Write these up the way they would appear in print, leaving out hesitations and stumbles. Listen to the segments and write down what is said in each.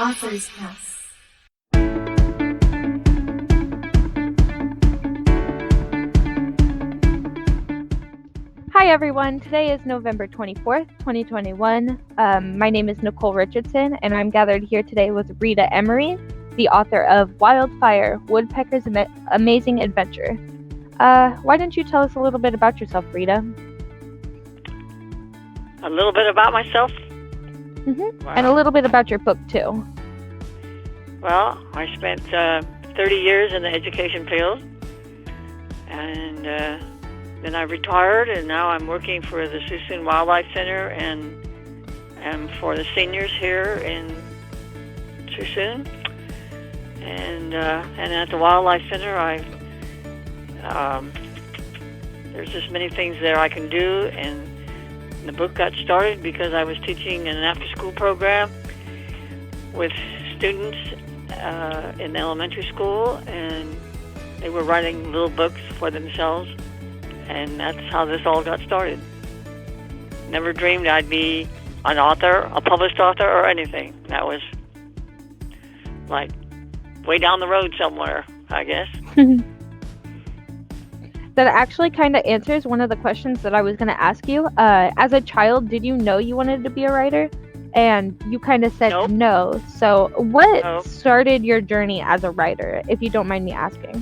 Author's House. Hi everyone, today is November 24th, 2021. My name is Nicole Richardson, and I'm gathered here today with Rita Emery, the author of Wildfire, Woodpecker's Amazing Adventure. Why don't you tell us a little bit about yourself, Rita? A little bit about myself? Mm-hmm. Wow. And a little bit about your book, too. Well, I spent 30 years in the education field, and then I retired, and now I'm working for the Tucson Wildlife Center and for the seniors here in Tucson. And at the Wildlife Center, there's just many things there I can do, and the book got started because I was teaching in an after-school program with students in elementary school, and they were writing little books for themselves, and that's how this all got started. Never dreamed I'd be an author, a published author, or anything. That was like way down the road somewhere, I guess. That actually kind of answers one of the questions that I was going to ask you. As a child, did you know you wanted to be a writer? And you kind of said Nope. No. So what started your journey as a writer, if you don't mind me asking?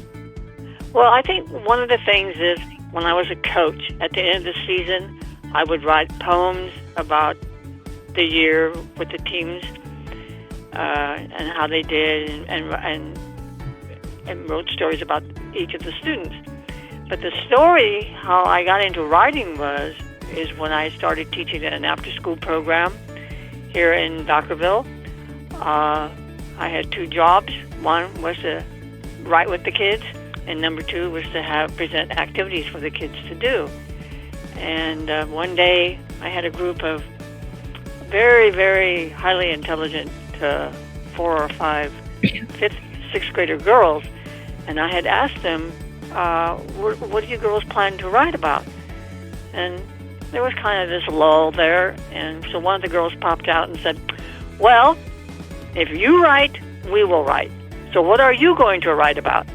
Well, I think one of the things is when I was a coach, at the end of the season, I would write poems about the year with the teams and how they did, and wrote stories about each of the students. But the story, how I got into writing is when I started teaching at an after-school program here in Dockerville. I had two jobs. One was to write with the kids, and number two was to present activities for the kids to do. And one day I had a group of very, very highly intelligent 4 or 5 fifth, sixth grader girls, and I had asked them, what do you girls plan to write about? And there was kind of this lull there, and so one of the girls popped out and said, well, if you write, we will write. So what are you going to write about?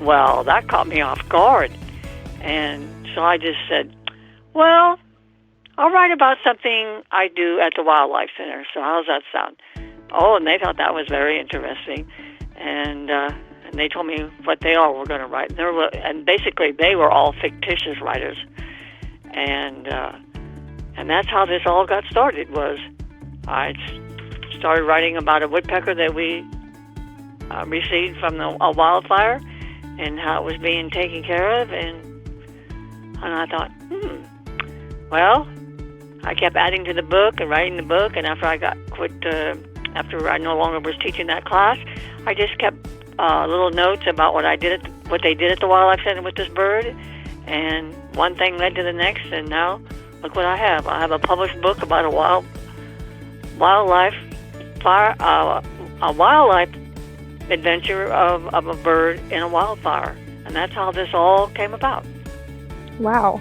Well, that caught me off guard. And so I just said, well, I'll write about something I do at the Wildlife Center. So how's that sound? Oh, and they thought that was very interesting. And they told me what they all were going to write. And basically, they were all fictitious writers. And that's how this all got started. Was I started writing about a woodpecker that we received from a wildfire, and how it was being taken care of. And I thought, well, I kept adding to the book and writing the book. And after I got quit, after I no longer was teaching that class, I just kept little notes about what they did at the Wildlife Center with this bird, and one thing led to the next, and now look what I have. I have a published book about a wildlife adventure of a bird in a wildfire, and that's how this all came about. Wow,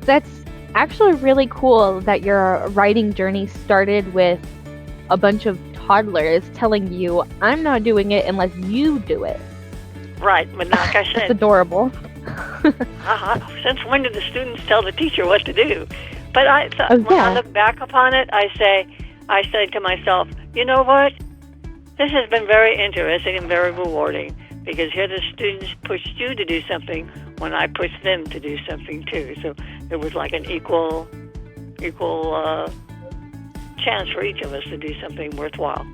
that's actually really cool that your writing journey started with a bunch of toddlers telling you, I'm not doing it unless you do it. Right, but like I said... It's adorable. Since when did the students tell the teacher what to do? But when I look back upon it, I say to myself, you know what? This has been very interesting and very rewarding, because here the students pushed you to do something when I pushed them to do something too. So it was like an equal chance for each of us to do something worthwhile.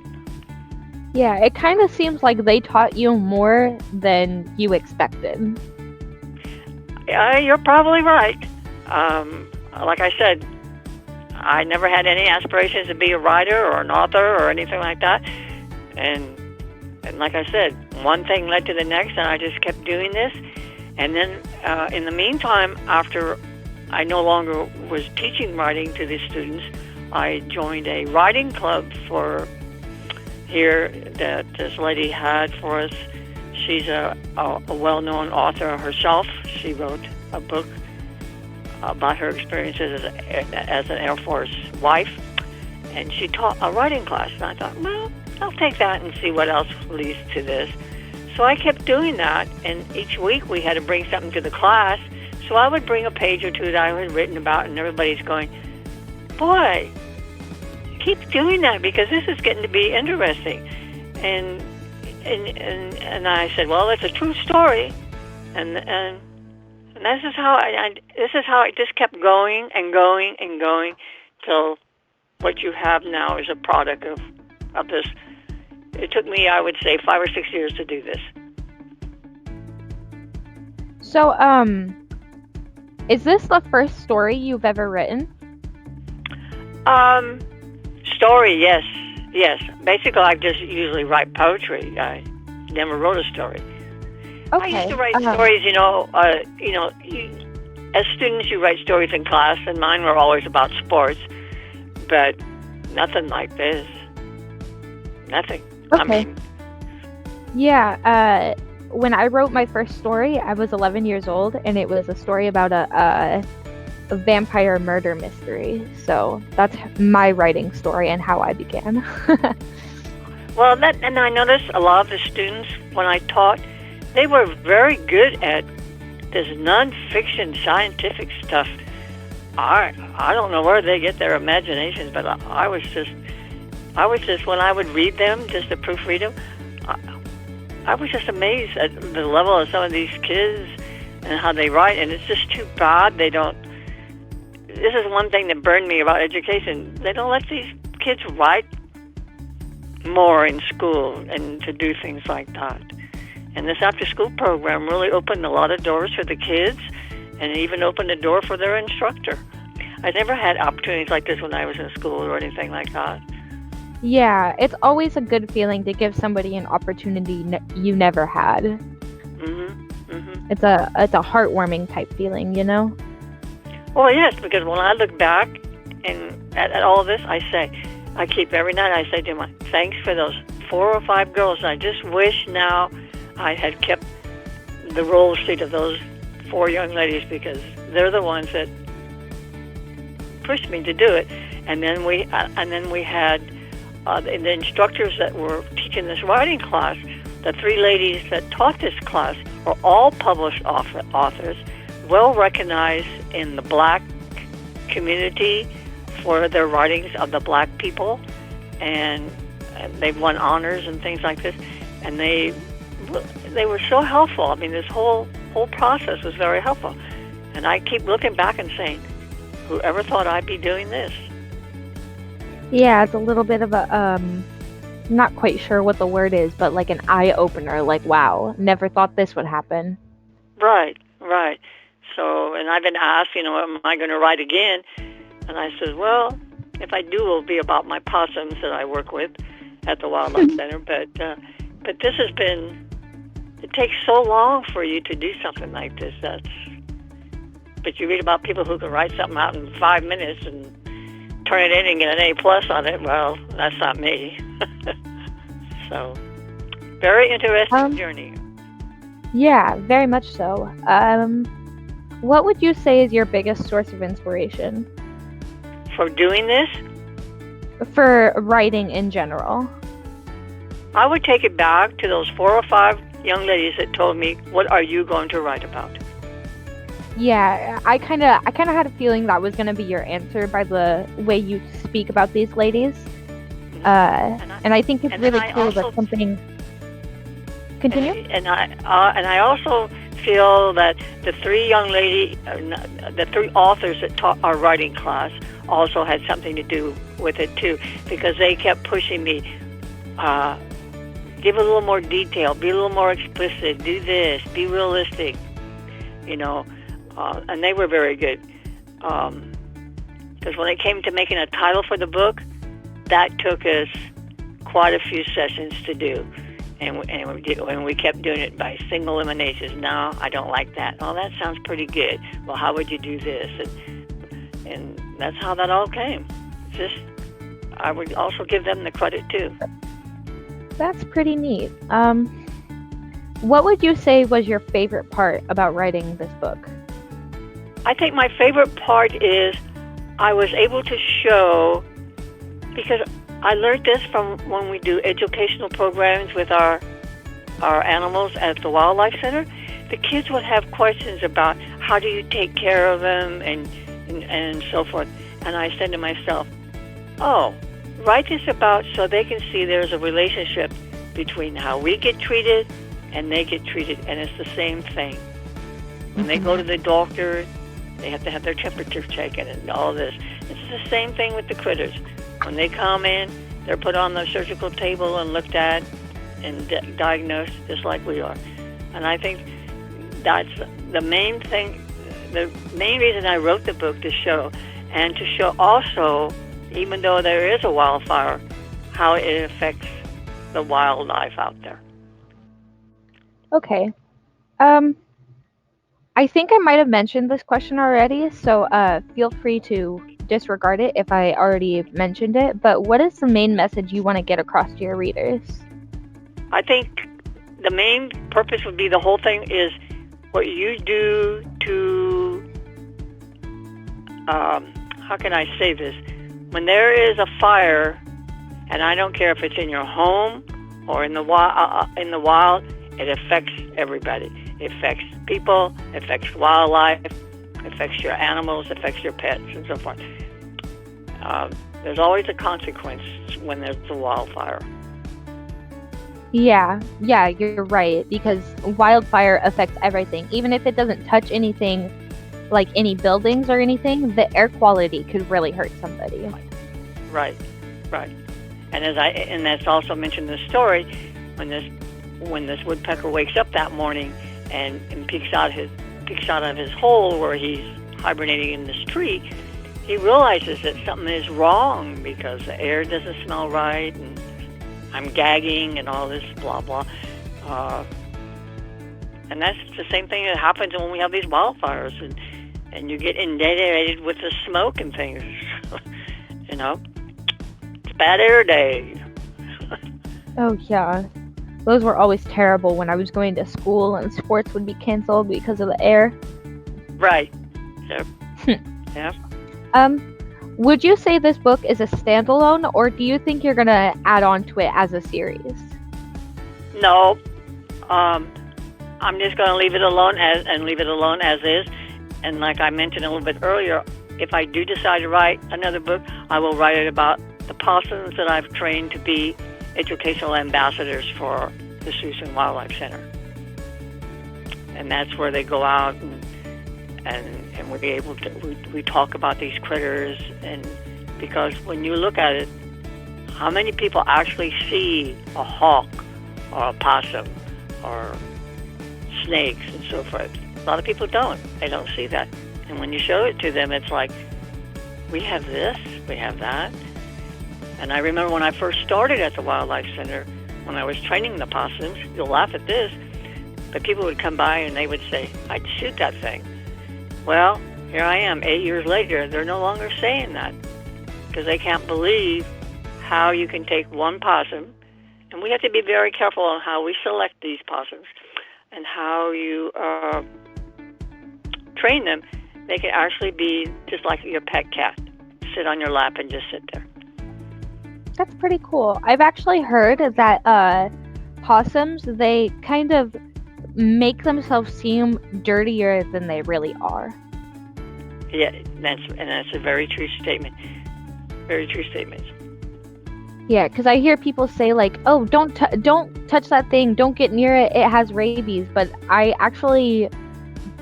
Yeah, it kind of seems like they taught you more than you expected. Yeah, you're probably right. Like I said, I never had any aspirations to be a writer or an author or anything like that. And like I said, one thing led to the next, and I just kept doing this. And then in the meantime, after I no longer was teaching writing to the students, I joined a writing club for here that this lady had for us. She's a well-known author herself. She wrote a book about her experiences as an Air Force wife, and she taught a writing class. And I thought, well, I'll take that and see what else leads to this. So I kept doing that, and each week we had to bring something to the class. So I would bring a page or two that I had written about, and everybody's going, boy, keep doing that because this is getting to be interesting. And I said, well, it's a true story, and this is how it just kept going and going and going till what you have now is a product of this. It took me, I would say, 5 or 6 years to do this. So, is this the first story you've ever written? Story, yes. Basically, I just usually write poetry. I never wrote a story. Okay. I used to write stories, as students you write stories in class, and mine were always about sports, but nothing like this. Nothing. Okay. I mean, yeah, when I wrote my first story, I was 11 years old, and it was a story about a vampire murder mystery. So that's my writing story and how I began. well, and I noticed a lot of the students, when I taught, they were very good at this nonfiction scientific stuff. I don't know where they get their imaginations, but I was just when I would read them, just to proofread them, I was just amazed at the level of some of these kids and how they write. And it's just too bad they don't. This is one thing that burned me about education. They don't let these kids write more in school and to do things like that. And this after-school program really opened a lot of doors for the kids, and it even opened a door for their instructor. I never had opportunities like this when I was in school or anything like that. Yeah, it's always a good feeling to give somebody an opportunity you never had. It's a heartwarming type feeling, you know? Well, yes, because when I look back and at all of this, I keep every night, I say to myself, thanks for those 4 or 5 girls. And I just wish now I had kept the roll sheet of those 4 young ladies, because they're the ones that pushed me to do it. And then we had the instructors that were teaching this writing class. The 3 ladies that taught this class are all published authors, well recognized in the black community for their writings of the black people, and they've won honors and things like this. And they were so helpful. I mean, this whole process was very helpful. And I keep looking back and saying, whoever thought I'd be doing this? Yeah, it's a little bit of a, not quite sure what the word is, but like an eye-opener, like, wow, never thought this would happen. Right. So, and I've been asked, am I going to write again? And I said, well, if I do, it'll be about my possums that I work with at the Wildlife Center. But this has been, it takes so long for you to do something like this. But you read about people who can write something out in 5 minutes and turn it in and get an A+ on it. Well, that's not me. So, very interesting journey. Yeah, very much so. What would you say is your biggest source of inspiration? For doing this? For writing in general. I would take it back to those 4 or 5 young ladies that told me, what are you going to write about? Yeah, I kind of had a feeling that was going to be your answer by the way you speak about these ladies. And I think it's really cool that something... Continue? And I also feel that the 3 the 3 authors that taught our writing class also had something to do with it too, because they kept pushing me, give a little more detail, be a little more explicit, do this, be realistic, and they were very good. Because when it came to making a title for the book, that took us quite a few sessions to do. And we kept doing it by single eliminations. No, I don't like that. Oh, that sounds pretty good. Well, how would you do this? And that's how that all came. I would also give them the credit too. That's pretty neat. What would you say was your favorite part about writing this book? I think my favorite part is I was able to show, because I learned this from when we do educational programs with our animals at the Wildlife Center. The kids would have questions about how do you take care of them and so forth. And I said to myself, oh, write this about so they can see there's a relationship between how we get treated and they get treated, and it's the same thing. When they go to the doctor, they have to have their temperature taken and all this. It's the same thing with the critters. When they come in, they're put on the surgical table and looked at and diagnosed just like we are. And I think that's the main thing, the main reason I wrote the book, to show, and to show also, even though there is a wildfire, how it affects the wildlife out there. Okay. I think I might have mentioned this question already, so feel free to disregard it if I already mentioned it. But what is the main message you want to get across to your readers? I think the main purpose would be, the whole thing is what you do to, how can I say this? When there is a fire, and I don't care if it's in your home or in the wild, it affects everybody. It affects people, it affects wildlife, it affects your animals, it affects your pets, and so forth. There's always a consequence when there's a wildfire. Yeah, you're right, because wildfire affects everything. Even if it doesn't touch anything, like any buildings or anything, the air quality could really hurt somebody. Right. And that's also mentioned in the story, when this woodpecker wakes up that morning and peeks out of his hole where he's hibernating in this tree, he realizes that something is wrong because the air doesn't smell right, and I'm gagging and all this blah blah. And that's the same thing that happens when we have these wildfires, and you get inundated with the smoke and things. You know, it's bad air day. Oh yeah. Those were always terrible when I was going to school and sports would be canceled because of the air. Right. Yep. Yeah. Would you say this book is a standalone, or do you think you're going to add on to it as a series? No. I'm just going to leave it alone as is. And like I mentioned a little bit earlier, if I do decide to write another book, I will write it about the possums that I've trained to be educational ambassadors for the Tucson Wildlife Center. And that's where they go out and we're able to, we talk about these critters, and because when you look at it, how many people actually see a hawk or a possum or snakes and so forth? A lot of people don't. They don't see that. And when you show it to them, it's like, we have this, we have that. And I remember when I first started at the Wildlife Center, when I was training the possums, you'll laugh at this, but people would come by and they would say, I'd shoot that thing. Well, here I am, 8 years later, they're no longer saying that because they can't believe how you can take one possum, and we have to be very careful on how we select these possums and how you train them. They can actually be just like your pet cat, sit on your lap and just sit there. That's pretty cool. I've actually heard that possums, they kind of make themselves seem dirtier than they really are. Yeah, that's a very true statement. Very true statement. Yeah, because I hear people say like, "Oh, don't touch that thing. Don't get near it. It has rabies." But I actually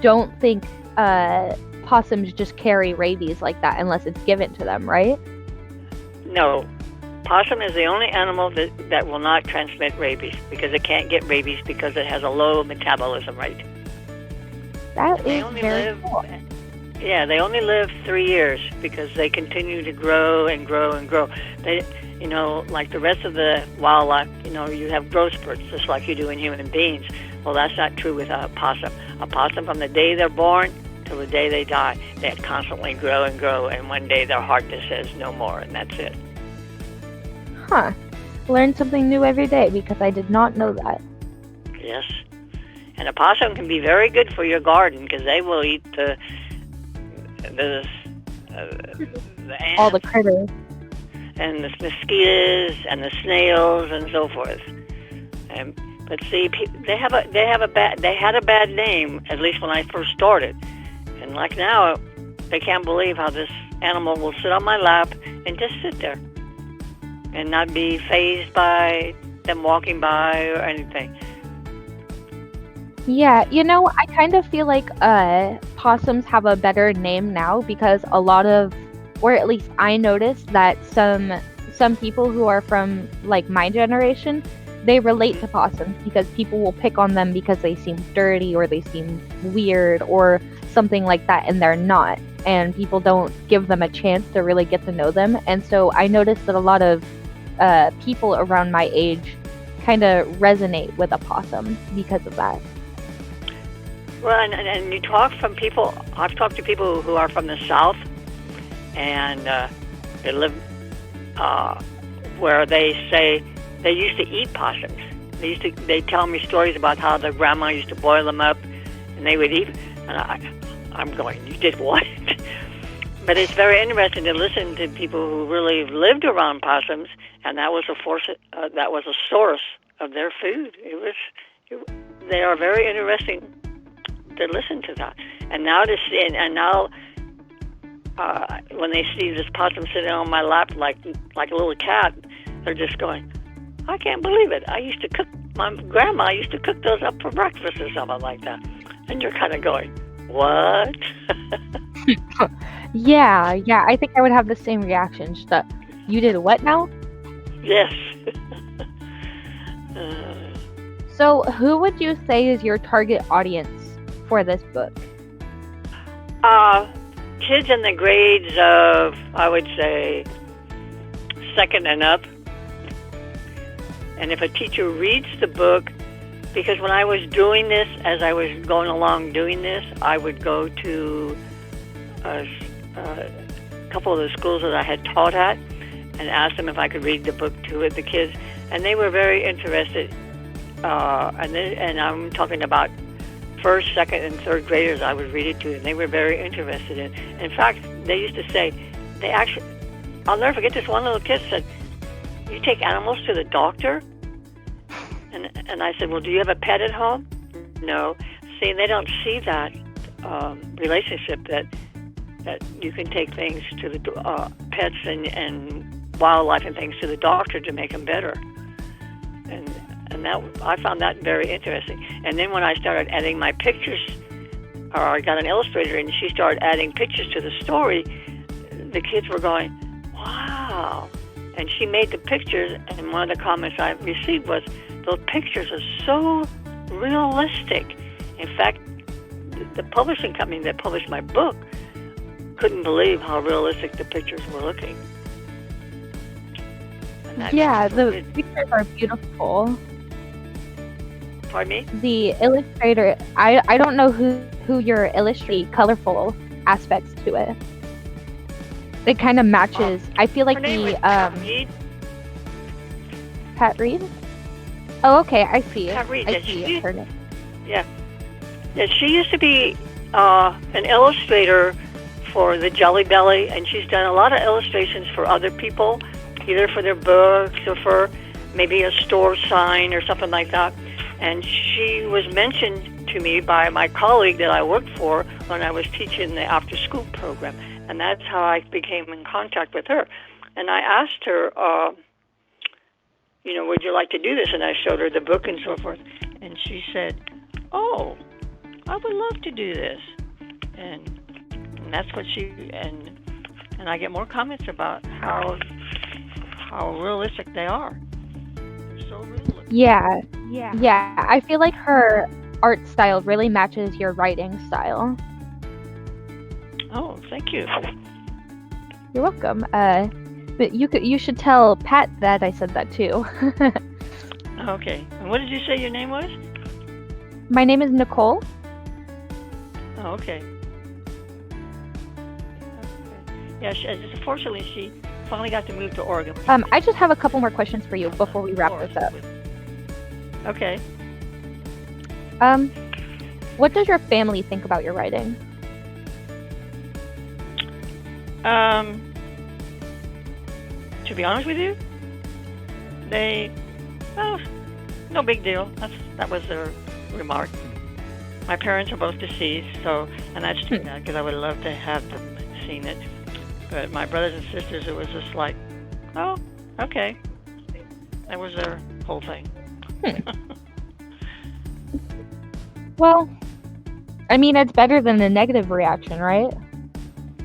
don't think possums just carry rabies like that unless it's given to them, right? No. Possum is the only animal that will not transmit rabies because it can't get rabies because it has a low metabolism rate. That is very cool. Yeah, they only live 3 years because they continue to grow and grow and grow. They, like the rest of the wildlife, you have growth spurts just like you do in human beings. Well, that's not true with a possum. A possum, from the day they're born till the day they die, they constantly grow and grow, and one day their heart just says no more, and that's it. Huh. Learn something new every day because I did not know that. Yes. And a possum can be very good for your garden because they will eat the ants. All the critters. and the mosquitoes and the snails and so forth. But see, they had a bad name, at least when I first started. And like now, they can't believe how this animal will sit on my lap and just sit there and not be fazed by them walking by or anything. Yeah, I kind of feel like possums have a better name now because a lot of, or at least I noticed that some people who are from like my generation, they relate to possums because people will pick on them because they seem dirty or they seem weird or something like that, and they're not. And people don't give them a chance to really get to know them. And so I noticed that a lot of people around my age kind of resonate with a possum because of that. Well, and you talk from people, I've talked to people who are from the South, and they live where they say they used to eat possums. They tell me stories about how their grandma used to boil them up, and they would eat. And I'm going, you did what? But it's very interesting to listen to people who really lived around possums, and that was a source of their food. They are very interesting to listen to that. And now to see, and now when they see this possum sitting on my lap like a little cat, they're just going, I can't believe it. My grandma used to cook those up for breakfast or something like that. And you're kind of going, what? Yeah, I think I would have the same reaction. Just that, you did what now? Yes. So who would you say is your target audience for this book? Kids in the grades of, I would say, second and up. And if a teacher reads the book, because when I was doing this, as I was going along doing this, I would go to a couple of the schools that I had taught at and ask them if I could read the book to the kids. And they were very interested. And I'm talking about first, second, and third graders I would read it to, and they were very interested in. In fact, they used to say, I'll never forget this one little kid said, you take animals to the doctor? And I said, well, do you have a pet at home? No. See, they don't see that relationship that you can take things to the pets and wildlife and things to the doctor to make them better. And that, I found that very interesting. And then when I started adding my pictures, or I got an illustrator and she started adding pictures to the story, the kids were going, wow. And she made the pictures, and one of the comments I received was, those pictures are so realistic. In fact, the publishing company that published my book couldn't believe how realistic the pictures were looking. Yeah, the pictures are beautiful. Pardon me? The illustrator, I don't know who you're illustrating colorful aspects to it. It kind of matches. I feel like the Pat Reed. Oh, okay, I see it. Pat Reed, I see it. Her name. Yeah, she used to be an illustrator for the Jelly Belly, and she's done a lot of illustrations for other people, either for their books or for maybe a store sign or something like that. And she was mentioned to me by my colleague that I worked for when I was teaching the after-school program. And that's how I became in contact with her. And I asked her, would you like to do this? And I showed her the book and so forth. And she said, oh, I would love to do this. And that's what and I get more comments about how realistic they are. They're so realistic. Yeah. I feel like her art style really matches your writing style. Oh, thank you. You're welcome. But you should tell Pat that I said that too. Okay. And what did you say your name was? My name is Nicole. Oh, okay. Yeah, unfortunately, she finally got to move to Oregon. I just have a couple more questions for you before we wrap this up. Okay. What does your family think about your writing? To be honest with you, they, oh, no big deal. That was their remark. My parents are both deceased, so, and that's too bad because I would love to have them seen it. But my brothers and sisters, it was just like, oh, okay. That was their whole thing. Well, I mean, it's better than a negative reaction, right?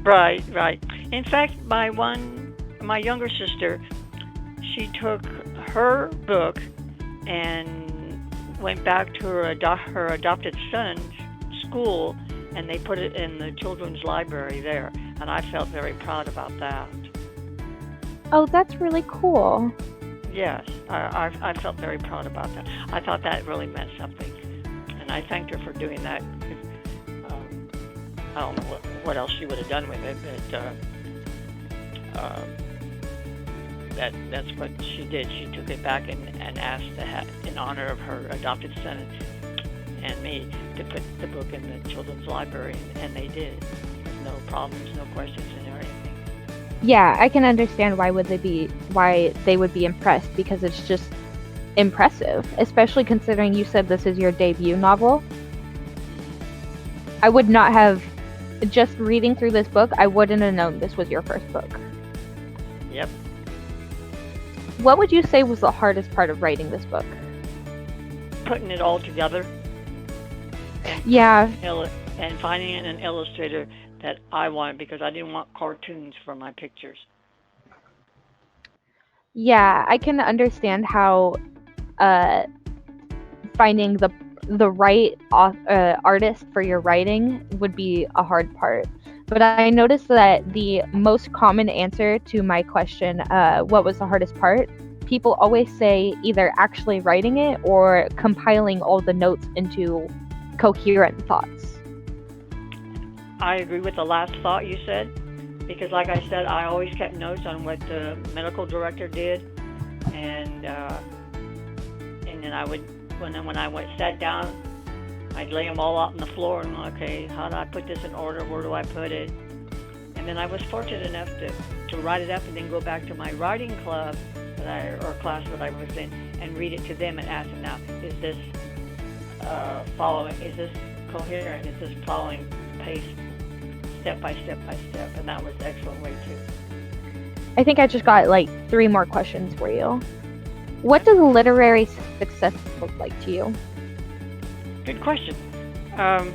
Right, right. In fact, my younger sister, she took her book and went back to her adopted son's school, and they put it in the children's library there, and I felt very proud about that. Oh, that's really cool. Yes, I felt very proud about that. I thought that really meant something, and I thanked her for doing that. I don't know what else she would have done with it, but that's what she did. She took it back and asked to have, in honor of her adopted son and me, to put the book in the children's library, and they did. No problems, no questions, or anything. Yeah, I can understand why they would be impressed, because it's just impressive, especially considering you said this is your debut novel. I would not have, just reading through this book, I wouldn't have known this was your first book. Yep. What would you say was the hardest part of writing this book? Putting it all together. Yeah. And finding an illustrator that I wanted, because I didn't want cartoons for my pictures. Yeah, I can understand how finding the right artist for your writing would be a hard part. But I noticed that the most common answer to my question, what was the hardest part, people always say either actually writing it or compiling all the notes into coherent thoughts. I agree with the last thought you said, because like I said, I always kept notes on what the medical director did, and then I would, when I sat down, I'd lay them all out on the floor and, okay, how do I put this in order? Where do I put it? And then I was fortunate enough to write it up and then go back to my writing club or class that I was in and read it to them and ask them, now, is this is this coherent? Is this following pace step by step by step? And that was an excellent way too. I think I just got like 3 more questions for you. What does literary success look like to you? Good question. I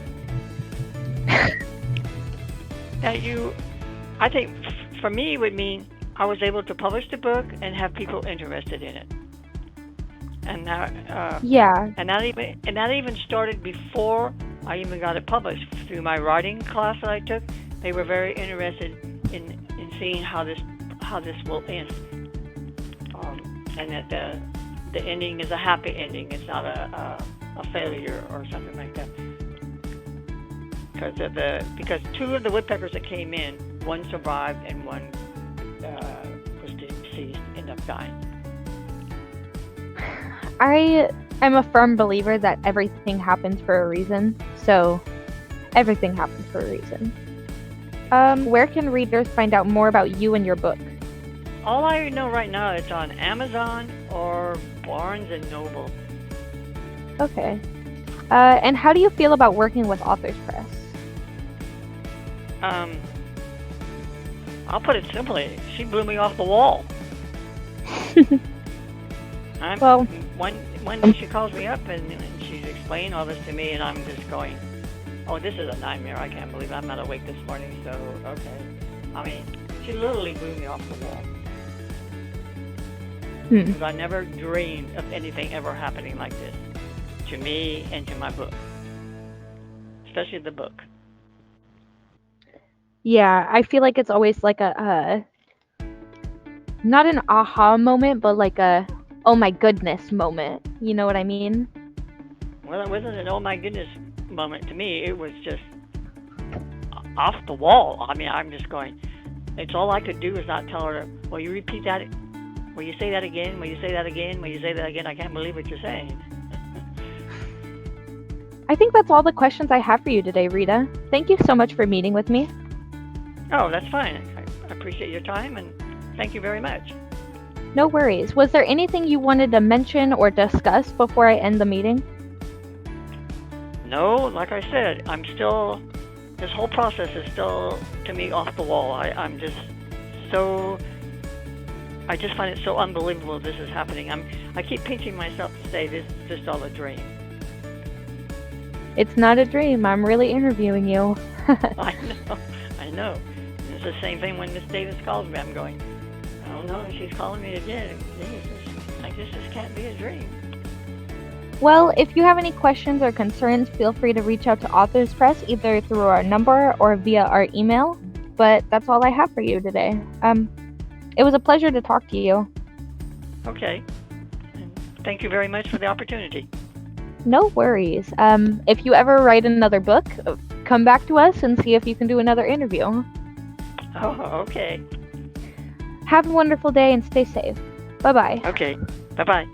think for me it would mean I was able to publish the book and have people interested in it. And that, and that even started before I even got it published. Through my writing class that I took, they were very interested in seeing how this will end, and that the ending is a happy ending. It's not a failure or something like that. Because 2 of the woodpeckers that came in, one survived and one was deceased, ended up dying. I am a firm believer that everything happens for a reason. So, everything happens for a reason. Where can readers find out more about you and your book? All I know right now, it's on Amazon or Barnes & Noble. Okay. And how do you feel about working with Authors Press? I'll put it simply, she blew me off the wall. One day she calls me up and she's explaining all this to me, and I'm just going, oh, this is a nightmare. I can't believe I'm not awake this morning, so, okay. I mean, she literally blew me off the wall. Because I never dreamed of anything ever happening like this to me and to my book, especially the book. Yeah, I feel like it's always like a not an aha moment, but like a oh my goodness moment. You know what I mean? Well, it wasn't an oh my goodness moment to me. It was just off the wall. I mean, I'm just going, it's all I could do is not tell her, will you repeat that? Will you say that again? Will you say that again? Will you say that again? I can't believe what you're saying. I think that's all the questions I have for you today, Rita. Thank you so much for meeting with me. Oh, that's fine. I appreciate your time, and thank you very much. No worries. Was there anything you wanted to mention or discuss before I end the meeting? No, like I said, this whole process is still, to me, off the wall. I just find it so unbelievable this is happening. I keep pinching myself to say this is just all a dream. It's not a dream. I'm really interviewing you. I know. It's the same thing when Miss Davis calls me. I'm going, oh no, she's calling me again. I guess this can't be a dream. Well, if you have any questions or concerns, feel free to reach out to Authors Press either through our number or via our email. But that's all I have for you today. It was a pleasure to talk to you. Okay. And thank you very much for the opportunity. No worries. If you ever write another book, come back to us and see if you can do another interview. Oh, okay. Have a wonderful day and stay safe. Bye-bye. Okay. Bye-bye.